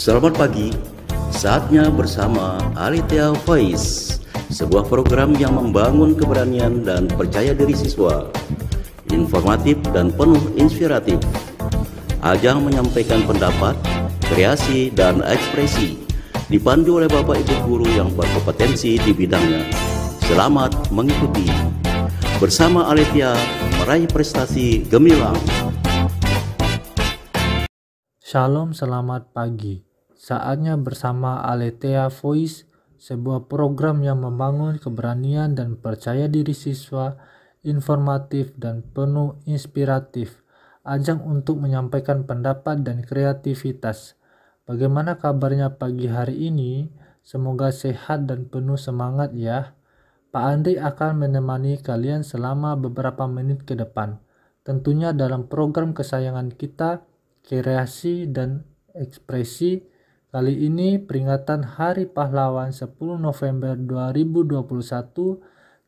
Selamat pagi, saatnya bersama Alethea Voice, sebuah program yang membangun keberanian dan percaya diri siswa, informatif dan penuh inspiratif. Ajang menyampaikan pendapat, kreasi, dan ekspresi, dipandu oleh Bapak Ibu Guru yang berkompetensi di bidangnya. Selamat mengikuti. Bersama Alethea, meraih prestasi gemilang. Shalom, selamat pagi. Saatnya bersama Alethea Voice, sebuah program yang membangun keberanian dan percaya diri siswa, informatif dan penuh inspiratif. Ajang untuk menyampaikan pendapat dan kreativitas. Bagaimana kabarnya pagi hari ini? Semoga sehat dan penuh semangat ya. Pak Andri akan menemani kalian selama beberapa menit ke depan. Tentunya dalam program kesayangan kita, kreasi dan ekspresi. Kali ini peringatan Hari Pahlawan 10 November 2021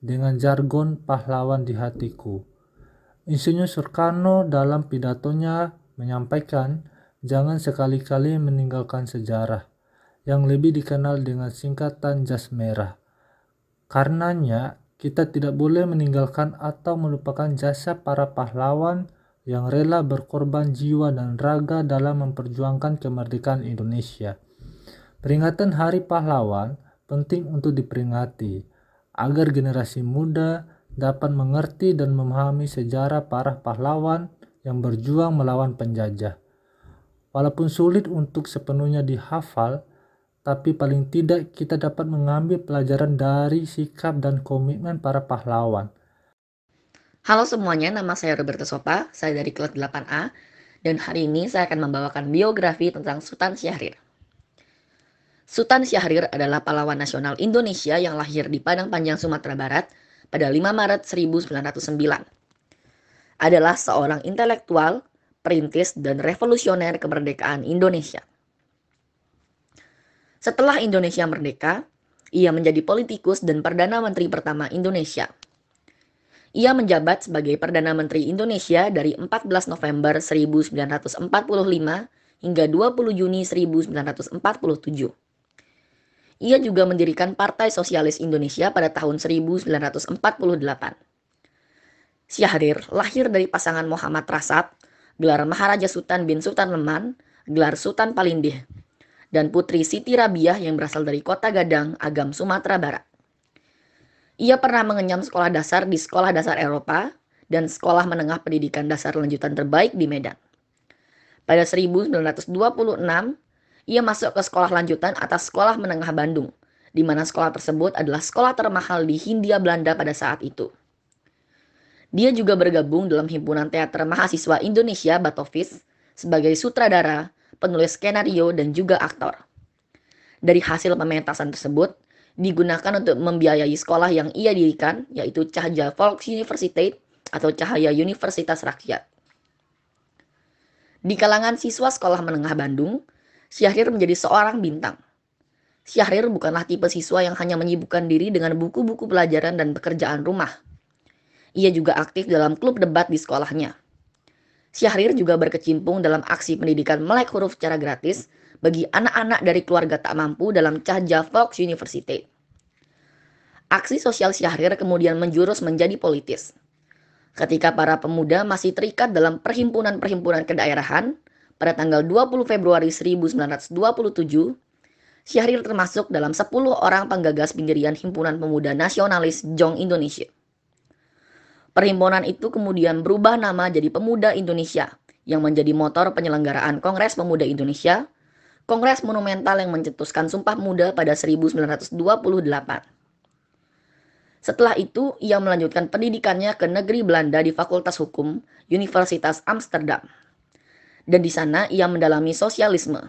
dengan jargon pahlawan di hatiku. Insinyur Soekarno dalam pidatonya menyampaikan, jangan sekali-kali meninggalkan sejarah, yang lebih dikenal dengan singkatan Jas Merah. Karenanya, kita tidak boleh meninggalkan atau melupakan jasa para pahlawan yang rela berkorban jiwa dan raga dalam memperjuangkan kemerdekaan Indonesia. Peringatan Hari Pahlawan penting untuk diperingati, agar generasi muda dapat mengerti dan memahami sejarah para pahlawan yang berjuang melawan penjajah. Walaupun sulit untuk sepenuhnya dihafal, tapi paling tidak kita dapat mengambil pelajaran dari sikap dan komitmen para pahlawan. Halo semuanya, nama saya Roberto Sopa, saya dari kelas 8A, dan hari ini saya akan membawakan biografi tentang Sultan Syahrir. Sultan Syahrir adalah pahlawan nasional Indonesia yang lahir di Padang Panjang, Sumatera Barat pada 5 Maret 1909. Adalah seorang intelektual, perintis, dan revolusioner kemerdekaan Indonesia. Setelah Indonesia merdeka, ia menjadi politikus dan Perdana Menteri pertama Indonesia. Ia menjabat sebagai Perdana Menteri Indonesia dari 14 November 1945 hingga 20 Juni 1947. Ia juga mendirikan Partai Sosialis Indonesia pada tahun 1948. Syahrir lahir dari pasangan Muhammad Rasad, gelar Maharaja Sultan bin Sultan Leman, gelar Sultan Palindih, dan putri Siti Rabiah yang berasal dari Kota Gadang, Agam, Sumatera Barat. Ia pernah mengenyam sekolah dasar di Sekolah Dasar Eropa dan Sekolah Menengah Pendidikan Dasar Lanjutan Terbaik di Medan. Pada 1926, ia masuk ke sekolah lanjutan atas Sekolah Menengah Bandung, di mana sekolah tersebut adalah sekolah termahal di Hindia Belanda pada saat itu. Dia juga bergabung dalam Himpunan Teater Mahasiswa Indonesia Batovis sebagai sutradara, penulis skenario, dan juga aktor. Dari hasil pementasan tersebut, digunakan untuk membiayai sekolah yang ia dirikan, yaitu Cahaya Volksuniversiteit atau Cahaya Universitas Rakyat. Di kalangan siswa sekolah menengah Bandung, Syahrir menjadi seorang bintang. Syahrir bukanlah tipe siswa yang hanya menyibukkan diri dengan buku-buku pelajaran dan pekerjaan rumah. Ia juga aktif dalam klub debat di sekolahnya. Syahrir juga berkecimpung dalam aksi pendidikan melek huruf secara gratis bagi anak-anak dari keluarga tak mampu dalam Cahaya Volksuniversiteit. Aksi sosial Syahrir kemudian menjurus menjadi politis. Ketika para pemuda masih terikat dalam perhimpunan-perhimpunan kedaerahan, pada tanggal 20 Februari 1927, Syahrir termasuk dalam 10 orang penggagas pendirian Himpunan Pemuda Nasionalis Jong Indonesia. Perhimpunan itu kemudian berubah nama jadi Pemuda Indonesia, yang menjadi motor penyelenggaraan Kongres Pemuda Indonesia, kongres monumental yang mencetuskan Sumpah Pemuda pada 1928. Setelah itu, ia melanjutkan pendidikannya ke negeri Belanda di Fakultas Hukum, Universitas Amsterdam. Dan di sana ia mendalami sosialisme.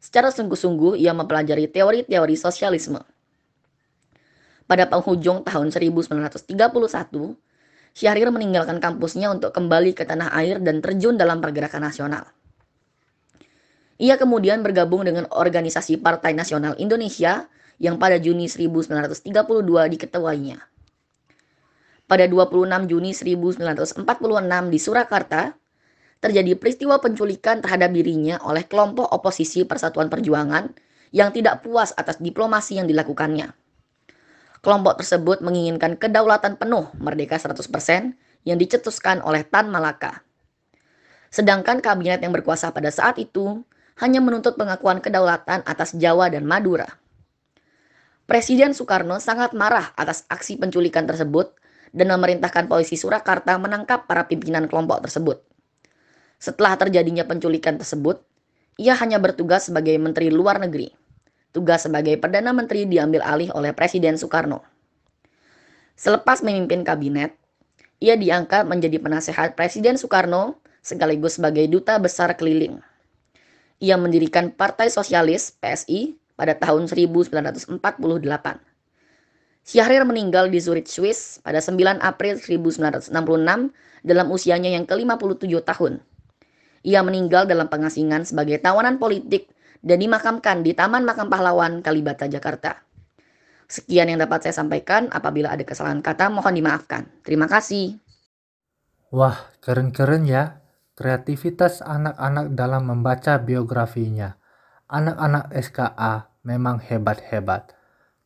Secara sungguh-sungguh ia mempelajari teori-teori sosialisme. Pada penghujung tahun 1931, Syahrir meninggalkan kampusnya untuk kembali ke tanah air dan terjun dalam pergerakan nasional. Ia kemudian bergabung dengan organisasi Partai Nasional Indonesia yang pada Juni 1932 diketuainya. Pada 26 Juni 1946 di Surakarta, terjadi peristiwa penculikan terhadap dirinya oleh kelompok oposisi Persatuan Perjuangan yang tidak puas atas diplomasi yang dilakukannya. Kelompok tersebut menginginkan kedaulatan penuh merdeka 100% yang dicetuskan oleh Tan Malaka. Sedangkan kabinet yang berkuasa pada saat itu hanya menuntut pengakuan kedaulatan atas Jawa dan Madura. Presiden Soekarno sangat marah atas aksi penculikan tersebut dan memerintahkan polisi Surakarta menangkap para pimpinan kelompok tersebut. Setelah terjadinya penculikan tersebut, ia hanya bertugas sebagai Menteri Luar Negeri. Tugas sebagai Perdana Menteri diambil alih oleh Presiden Soekarno. Selepas memimpin kabinet, ia diangkat menjadi penasehat Presiden Soekarno sekaligus sebagai duta besar keliling. Ia mendirikan Partai Sosialis (PSI) pada tahun 1948. Syahrir meninggal di Zurich, Swiss pada 9 April 1966 dalam usianya yang ke-57 tahun. Ia meninggal dalam pengasingan sebagai tawanan politik dan dimakamkan di Taman Makam Pahlawan, Kalibata, Jakarta. Sekian yang dapat saya sampaikan. Apabila ada kesalahan kata, mohon dimaafkan. Terima kasih. Wah, keren-keren ya. Kreativitas anak-anak dalam membaca biografinya. Anak-anak SKA memang hebat-hebat.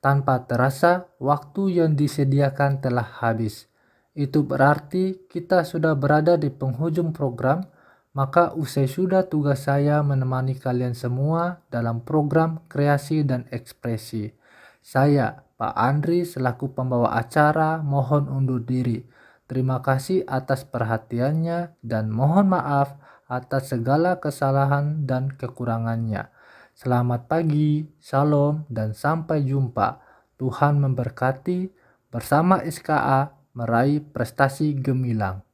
Tanpa terasa, waktu yang disediakan telah habis. Itu berarti kita sudah berada di penghujung program, maka usai sudah tugas saya menemani kalian semua dalam program kreasi dan ekspresi. Saya, Pak Andri, selaku pembawa acara, mohon undur diri. Terima kasih atas perhatiannya dan mohon maaf atas segala kesalahan dan kekurangannya. Selamat pagi, salam, dan sampai jumpa. Tuhan memberkati. Bersama SKA meraih prestasi gemilang.